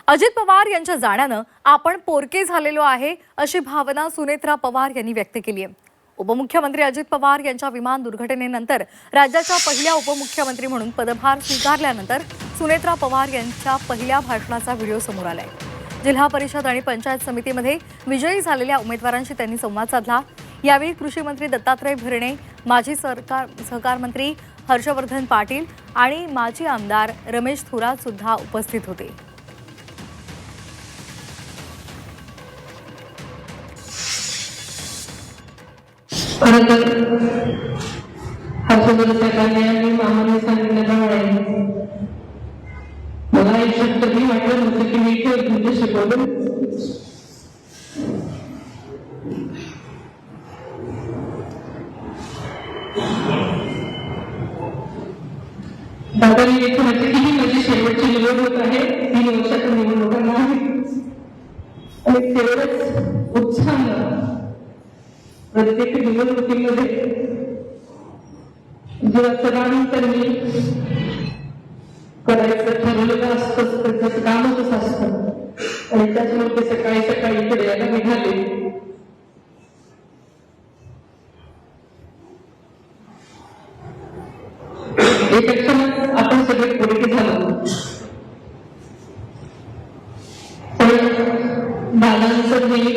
अजित पवार यांच्या जाण्यानं आपण पोरके झालेलो आहे अशी भावना सुनेत्रा पवार यांनी व्यक्त केली आहे। उपमुख्यमंत्री अजित पवार यांच्या विमान दुर्घटनेनंतर राज्याच्या पहिल्या उपमुख्यमंत्री म्हणून पदभार स्वीकारल्यानंतर सुनेत्रा पवार यांच्या पहिल्या भाषणाचा व्हिडिओ समोर आलाय। जिल्हा परिषद आणि पंचायत समितीमध्ये विजयी झालेल्या उमेदवारांशी त्यांनी संवाद साधला। यावेळी कृषी मंत्री दत्तात्रय भरणे, माजी सहकार मंत्री हर्षवर्धन पाटील आणि माजी आमदार रमेश थोरात सुद्धा उपस्थित होते। हर्षवर्धन साहेबांनी आणि मामाने सांगितल्याप्रमाणे मला एक शब्द मी वाटलं नव्हतं की मी तुमच्याशी बोलून दादानी विचारायची की ही माझी शेवटची निवडणूक आहे, 3 वर्षाच्या निवडणुकांना आहे आणि तेवढंच उत्साहानं प्रत्येक निवडणुकीमध्ये जेव्हा सर्वांतर मी करायचं ठरवलेलं असतं त्याचं कामच असतं आणि त्याच्यामुळे ते सकाळी सकाळी इकडे यायला निघाले। एका क्षणात आपण सगळे पोरके झालो। पण दादांचं हे